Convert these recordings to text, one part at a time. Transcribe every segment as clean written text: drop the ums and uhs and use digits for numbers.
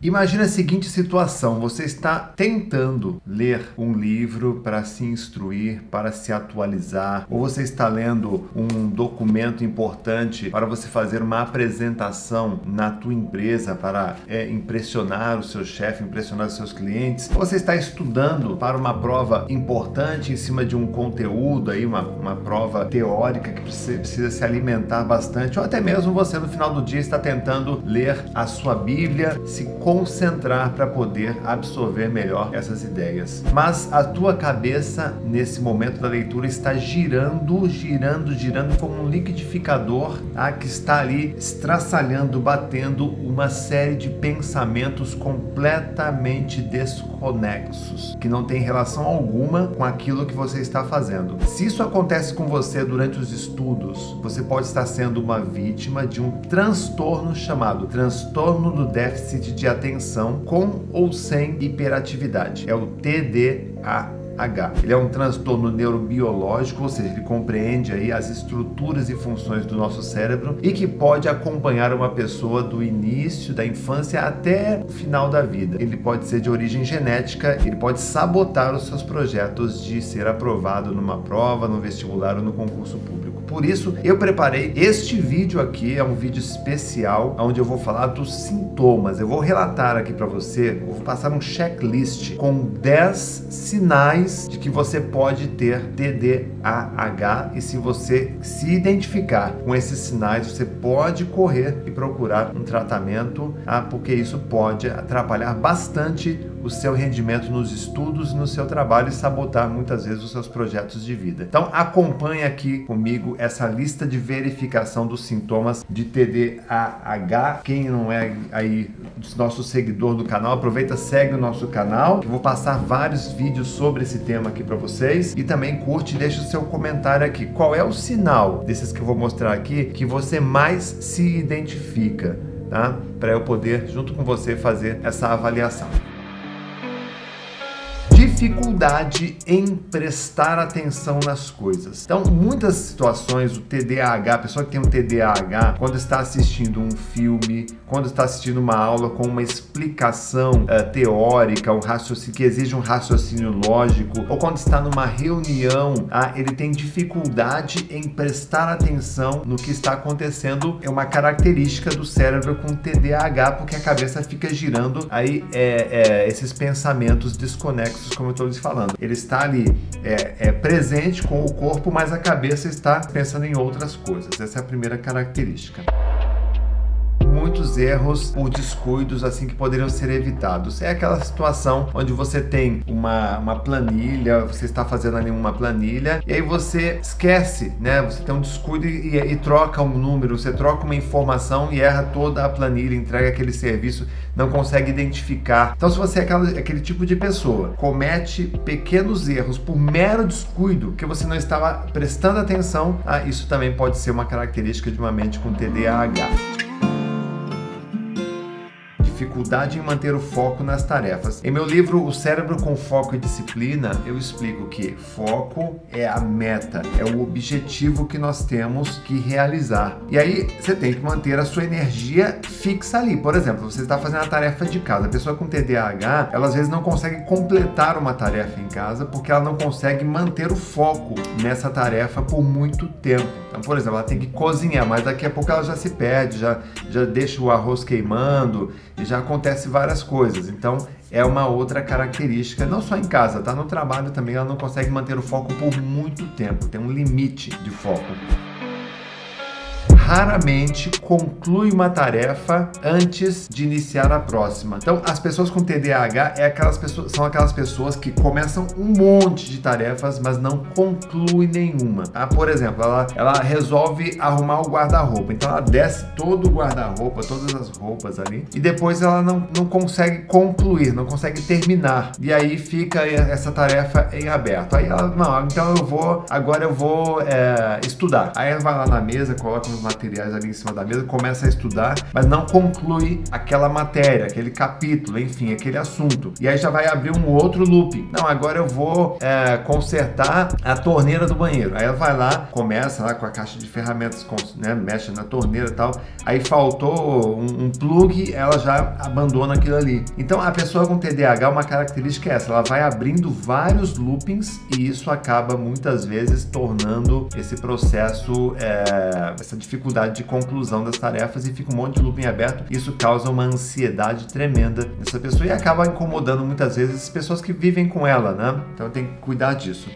Imagina a seguinte situação: você está tentando ler um livro para se instruir, para se atualizar, ou você está lendo um documento importante para você fazer uma apresentação na tua empresa para impressionar o seu chefe, impressionar os seus clientes. Você está estudando para uma prova importante em cima de um conteúdo aí, uma prova teórica que precisa se alimentar bastante, ou até mesmo você no final do dia está tentando ler a sua Bíblia, se concentrar para poder absorver melhor essas ideias. Mas a tua cabeça nesse momento da leitura está girando como um liquidificador, que está ali estraçalhando, batendo uma série de pensamentos completamente desconexos, que não tem relação alguma com aquilo que você está fazendo. Se isso acontece com você durante os estudos, você pode estar sendo uma vítima de um transtorno chamado transtorno do déficit de atenção com ou sem hiperatividade. É o TDAH. Ele é um transtorno neurobiológico, ou seja, ele compreende aí as estruturas e funções do nosso cérebro e que pode acompanhar uma pessoa do início da infância até o final da vida. Ele pode ser de origem genética, ele pode sabotar os seus projetos de ser aprovado numa prova, no vestibular ou no concurso público. Por isso, eu preparei este vídeo aqui, é um vídeo especial, onde eu vou falar dos sintomas. Eu vou relatar aqui para você, vou passar um checklist com 10 sinais de que você pode ter TDAH, e se você se identificar com esses sinais, você pode correr e procurar um tratamento, porque isso pode atrapalhar bastante o seu rendimento nos estudos e no seu trabalho e sabotar muitas vezes os seus projetos de vida. Então acompanhe aqui comigo essa lista de verificação dos sintomas de TDAH. Quem não é aí nosso seguidor do canal, aproveita, segue o nosso canal. Eu vou passar vários vídeos sobre esse tema aqui para vocês, e também curte e deixa o seu comentário aqui. Qual é o sinal desses que eu vou mostrar aqui que você mais se identifica, tá? Para eu poder, junto com você, fazer essa avaliação. Dificuldade em prestar atenção nas coisas. Então, muitas situações, o TDAH, a pessoa que tem um TDAH, quando está assistindo um filme, quando está assistindo uma aula com uma explicação teórica, um raciocínio que exige um raciocínio lógico, ou quando está numa reunião, ele tem dificuldade em prestar atenção no que está acontecendo. É uma característica do cérebro com TDAH, porque a cabeça fica girando aí esses pensamentos desconexos, como eu estou lhes falando. Ele está ali presente com o corpo, mas a cabeça está pensando em outras coisas. Essa é a primeira característica. Muitos erros por descuidos assim que poderiam ser evitados. É aquela situação onde você tem uma planilha, você está fazendo ali uma planilha e aí você esquece, né? Você tem um descuido e troca um número, você troca uma informação e erra toda a planilha, entrega aquele serviço, não consegue identificar. Então, se você é aquele tipo de pessoa, comete pequenos erros por mero descuido, que você não estava prestando atenção, isso também pode ser uma característica de uma mente com TDAH. Dificuldade em manter o foco nas tarefas. Em meu livro O Cérebro com Foco e Disciplina, eu explico que foco é a meta, é o objetivo que nós temos que realizar. E aí você tem que manter a sua energia fixa ali. Por exemplo, você está fazendo a tarefa de casa. A pessoa com TDAH, ela às vezes não consegue completar uma tarefa em casa porque ela não consegue manter o foco nessa tarefa por muito tempo. Então, por exemplo, ela tem que cozinhar, mas daqui a pouco ela já se perde, já deixa o arroz queimando, e já acontece várias coisas. Então é uma outra característica, não só em casa, tá? No trabalho também ela não consegue manter o foco por muito tempo, tem um limite de foco. Raramente conclui uma tarefa antes de iniciar a próxima. Então, as pessoas com TDAH são aquelas pessoas que começam um monte de tarefas, mas não conclui nenhuma. Por exemplo, ela resolve arrumar o guarda-roupa. Então, ela desce todo o guarda-roupa, todas as roupas ali, e depois ela não consegue concluir, não consegue terminar. E aí fica essa tarefa em aberto. Aí ela, não, então agora eu vou estudar. Aí ela vai lá na mesa, coloca uns materiais ali em cima da mesa, começa a estudar, mas não conclui aquela matéria, aquele capítulo, enfim, aquele assunto. E aí já vai abrir um outro looping. Não, agora eu vou consertar a torneira do banheiro. Aí ela vai lá, começa lá com a caixa de ferramentas, né, mexe na torneira e tal. Aí faltou um plug, ela já abandona aquilo ali. Então a pessoa com TDAH, uma característica é essa, ela vai abrindo vários loopings e isso acaba muitas vezes tornando esse processo, essa dificuldade de conclusão das tarefas, e fica um monte de looping aberto. Isso causa uma ansiedade tremenda nessa pessoa e acaba incomodando muitas vezes as pessoas que vivem com ela, né? Então tem que cuidar disso.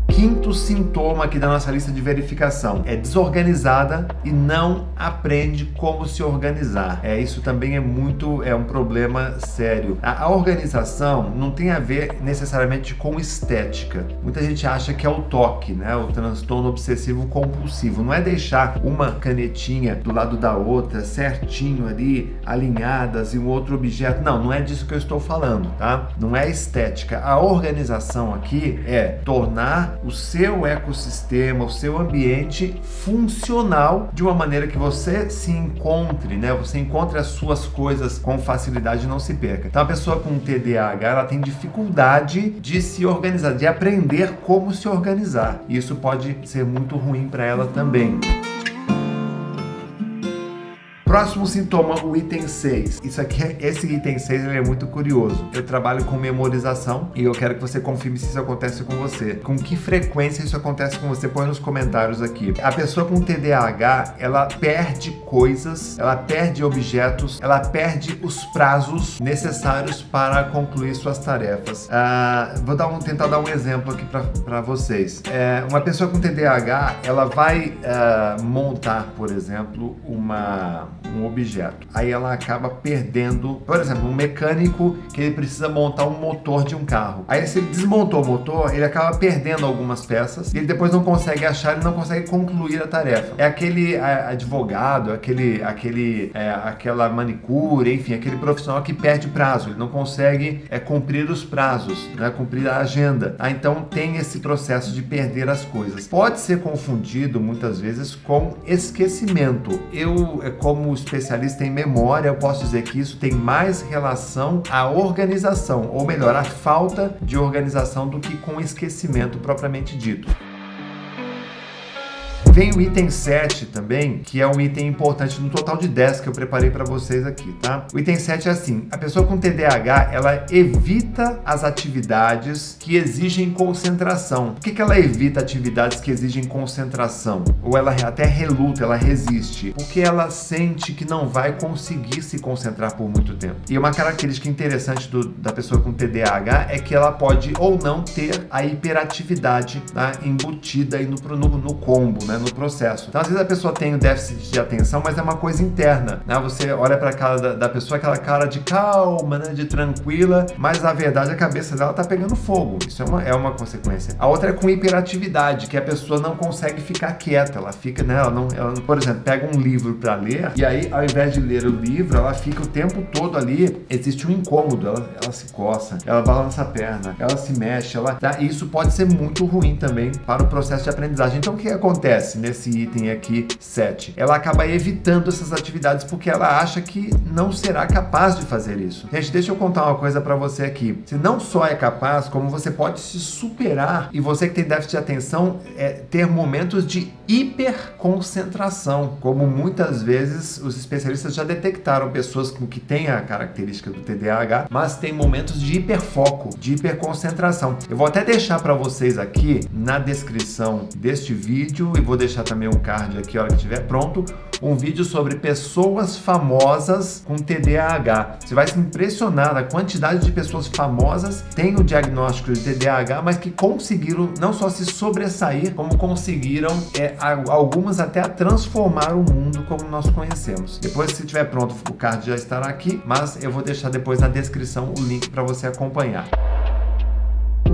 Quinto sintoma aqui da nossa lista de verificação é desorganizada e não aprende como se organizar. Isso também é um problema sério. A organização não tem a ver necessariamente com estética. Muita gente acha que é o TOC, né? O transtorno obsessivo compulsivo. Não é deixar uma canetinha do lado da outra, certinho ali, alinhadas em um outro objeto. Não é disso que eu estou falando, tá? Não é estética. A organização aqui é tornar o seu ecossistema, o seu ambiente funcional de uma maneira que você se encontre, né? Você encontre as suas coisas com facilidade e não se perca. Então a pessoa com TDAH, ela tem dificuldade de se organizar, de aprender como se organizar. E isso pode ser muito ruim para ela também. Próximo sintoma, o item 6. Esse item 6 ele é muito curioso. Eu trabalho com memorização e eu quero que você confirme se isso acontece com você. Com que frequência isso acontece com você? Põe nos comentários aqui. A pessoa com TDAH, ela perde coisas, ela perde objetos, ela perde os prazos necessários para concluir suas tarefas. Vou tentar dar um exemplo aqui para vocês. Uma pessoa com TDAH, ela vai montar, por exemplo, um objeto. Aí ela acaba perdendo, por exemplo, um mecânico que ele precisa montar um motor de um carro. Aí se ele desmontou o motor, ele acaba perdendo algumas peças e ele depois não consegue achar, ele não consegue concluir a tarefa. É aquele advogado, aquela manicure, enfim, aquele profissional que perde prazo, ele não consegue cumprir os prazos, né, cumprir a agenda. Então tem esse processo de perder as coisas. Pode ser confundido muitas vezes com esquecimento. Eu, como especialista em memória, eu posso dizer que isso tem mais relação à organização, ou melhor, à falta de organização do que com esquecimento propriamente dito. Vem o item 7 também, que é um item importante no total de 10 que eu preparei para vocês aqui, tá? O item 7 é assim, a pessoa com TDAH, ela evita as atividades que exigem concentração. Por que ela evita atividades que exigem concentração? Ou ela até reluta, ela resiste? Porque ela sente que não vai conseguir se concentrar por muito tempo. E uma característica interessante da pessoa com TDAH é que ela pode ou não ter a hiperatividade, tá, embutida aí no combo, né? No processo. Então, às vezes a pessoa tem o déficit de atenção, mas é uma coisa interna, né? Você olha para a cara da pessoa, aquela cara de calma, né? De tranquila, mas na verdade a cabeça dela tá pegando fogo. Isso é uma consequência. A outra é com hiperatividade, que a pessoa não consegue ficar quieta, ela fica, né? Ela, por exemplo, pega um livro para ler e aí, ao invés de ler o livro, ela fica o tempo todo ali, existe um incômodo, ela se coça, ela balança a perna, ela se mexe, e isso pode ser muito ruim também para o processo de aprendizagem. Então, o que acontece nesse item aqui 7? Ela acaba evitando essas atividades porque ela acha que não será capaz de fazer isso. Gente, deixa eu contar uma coisa para você aqui. Você não só é capaz, como você pode se superar, e você que tem déficit de atenção, ter momentos de hiperconcentração, como muitas vezes os especialistas já detectaram pessoas que têm a característica do TDAH, mas tem momentos de hiperfoco, de hiperconcentração. Eu vou até deixar para vocês aqui na descrição deste vídeo, e vou deixar também um card aqui, a hora que estiver pronto, um vídeo sobre pessoas famosas com TDAH. Você vai se impressionar da quantidade de pessoas famosas que têm o diagnóstico de TDAH, mas que conseguiram não só se sobressair, como conseguiram algumas até a transformar o mundo como nós conhecemos. Depois, se estiver pronto, o card já estará aqui, mas eu vou deixar depois na descrição o link para você acompanhar.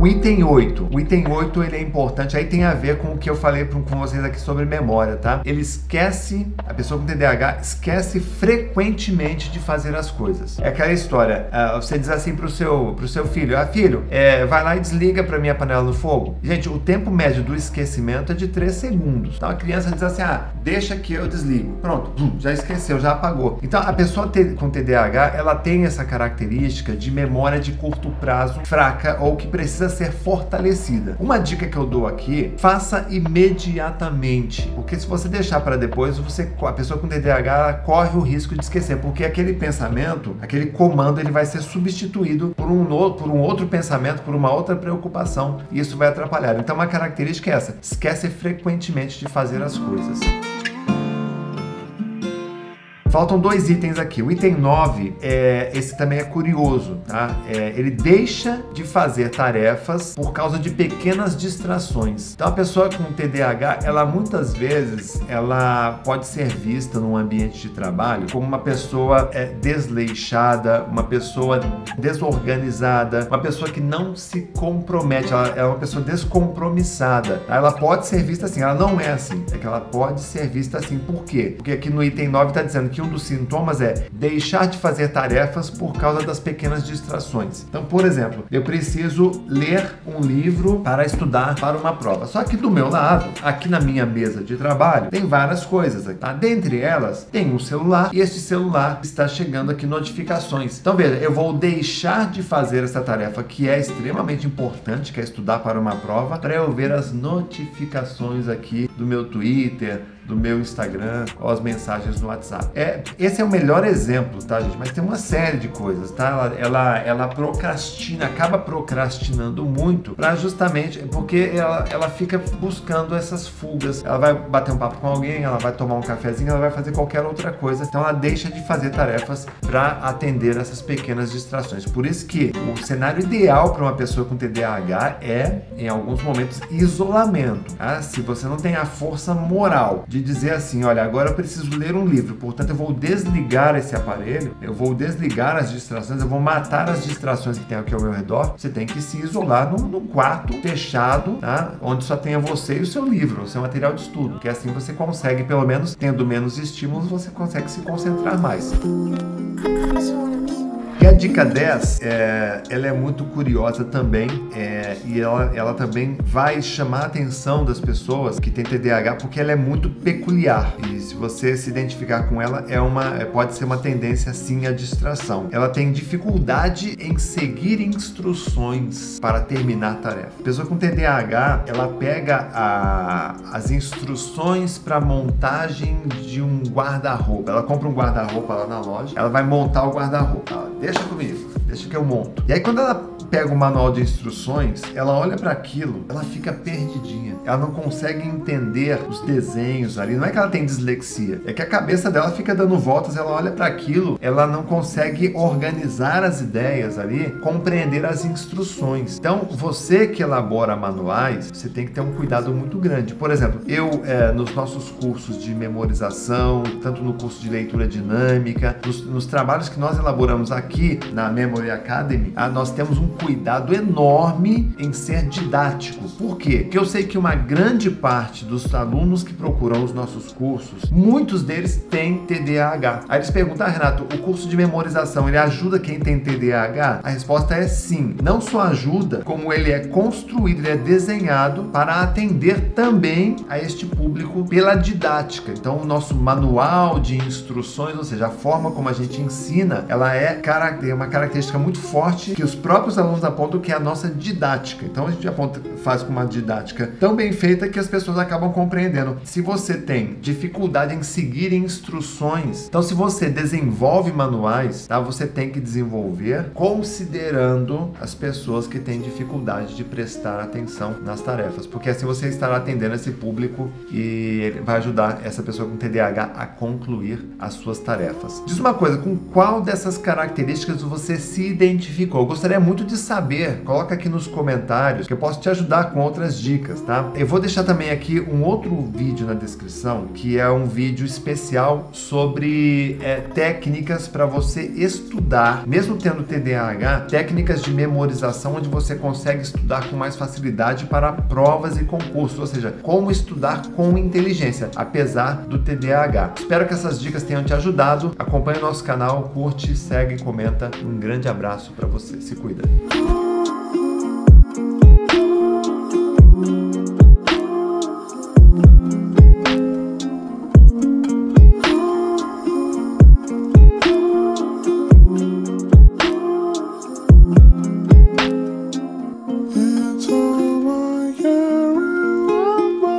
O item 8. O item 8 ele é importante, aí tem a ver com o que eu falei com vocês aqui sobre memória, tá? Ele esquece, a pessoa com TDAH esquece frequentemente de fazer as coisas. É aquela história, você diz assim pro seu filho, filho, vai lá e desliga pra minha panela no fogo. Gente, o tempo médio do esquecimento é de 3 segundos. Então a criança diz assim, deixa que eu desligo. Pronto, já esqueceu, já apagou. Então a pessoa com TDAH, ela tem essa característica de memória de curto prazo fraca ou que precisa ser fortalecida. Uma dica que eu dou aqui, faça imediatamente, porque se você deixar para depois, a pessoa com TDAH ela corre o risco de esquecer, porque aquele pensamento, aquele comando, ele vai ser substituído por um outro pensamento, por uma outra preocupação, e isso vai atrapalhar. Então uma característica é essa, esquece frequentemente de fazer as coisas. Faltam 2 itens aqui. O item 9, esse também é curioso, tá? Ele deixa de fazer tarefas por causa de pequenas distrações. Então a pessoa com TDAH, ela muitas vezes, ela pode ser vista num ambiente de trabalho como uma pessoa desleixada, uma pessoa desorganizada, uma pessoa que não se compromete, ela é uma pessoa descompromissada. Tá? Ela pode ser vista assim, ela não é assim, é que ela pode ser vista assim. Por quê? Porque aqui no item 9 está dizendo que um dos sintomas é deixar de fazer tarefas por causa das pequenas distrações. Então, por exemplo, eu preciso ler um livro para estudar para uma prova. Só que do meu lado, aqui na minha mesa de trabalho, tem várias coisas. Tá? Dentre elas, tem um celular e este celular está chegando aqui notificações. Então, veja, eu vou deixar de fazer essa tarefa que é extremamente importante, que é estudar para uma prova, para eu ver as notificações aqui do meu Twitter, do meu Instagram, ou as mensagens no WhatsApp. Esse é o melhor exemplo, tá, gente? Mas tem uma série de coisas, tá? Ela procrastina, acaba procrastinando muito, para justamente porque ela fica buscando essas fugas. Ela vai bater um papo com alguém, ela vai tomar um cafezinho, ela vai fazer qualquer outra coisa. Então ela deixa de fazer tarefas para atender essas pequenas distrações. Por isso que o cenário ideal para uma pessoa com TDAH é, em alguns momentos, isolamento. Tá? Se você não tem a força moral de dizer assim, olha, agora eu preciso ler um livro, portanto eu vou desligar esse aparelho, eu vou desligar as distrações, eu vou matar as distrações que tem aqui ao meu redor. Você tem que se isolar num quarto fechado, tá? Onde só tenha você e o seu livro, o seu material de estudo, que assim você consegue, pelo menos tendo menos estímulos, você consegue se concentrar mais. E a dica 10, ela é muito curiosa também, e ela também vai chamar a atenção das pessoas que têm TDAH, porque ela é muito peculiar. E se você se identificar com ela, pode ser uma tendência sim à distração. Ela tem dificuldade em seguir instruções para terminar a tarefa. A pessoa com TDAH, ela pega as instruções para montagem de um guarda-roupa. Ela compra um guarda-roupa lá na loja, ela vai montar o guarda-roupa. Deixa comigo, deixa que eu monto. E aí quando ela pega o manual de instruções, ela olha para aquilo, ela fica perdidinha. Ela não consegue entender os desenhos ali. Não é que ela tem dislexia, é que a cabeça dela fica dando voltas, ela olha para aquilo, ela não consegue organizar as ideias ali, compreender as instruções. Então, você que elabora manuais, você tem que ter um cuidado muito grande. Por exemplo, nos nossos cursos de memorização, tanto no curso de leitura dinâmica, nos trabalhos que nós elaboramos aqui na Memory Academy, nós temos um cuidado enorme em ser didático. Por quê? Porque eu sei que uma grande parte dos alunos que procuram os nossos cursos, muitos deles têm TDAH. Aí eles perguntam, Renato, o curso de memorização, ele ajuda quem tem TDAH? A resposta é sim. Não só ajuda, como ele é construído, ele é desenhado para atender também a este público pela didática. Então, o nosso manual de instruções, ou seja, a forma como a gente ensina, ela é uma característica muito forte que os próprios alunos apontam, que é a nossa didática. Então a gente faz com uma didática tão bem feita que as pessoas acabam compreendendo. Se você tem dificuldade em seguir instruções, então se você desenvolve manuais, tá, você tem que desenvolver considerando as pessoas que têm dificuldade de prestar atenção nas tarefas, porque assim você estará atendendo esse público e vai ajudar essa pessoa com TDAH a concluir as suas tarefas. Diz uma coisa, com qual dessas características você se se identificou. Eu gostaria muito de saber, coloca aqui nos comentários, que eu posso te ajudar com outras dicas, tá? Eu vou deixar também aqui um outro vídeo na descrição, que é um vídeo especial sobre técnicas para você estudar, mesmo tendo TDAH, técnicas de memorização onde você consegue estudar com mais facilidade para provas e concursos, ou seja, como estudar com inteligência, apesar do TDAH. Espero que essas dicas tenham te ajudado. Acompanhe o nosso canal, curte, segue, comenta. Um grande abraço para você. Se cuida.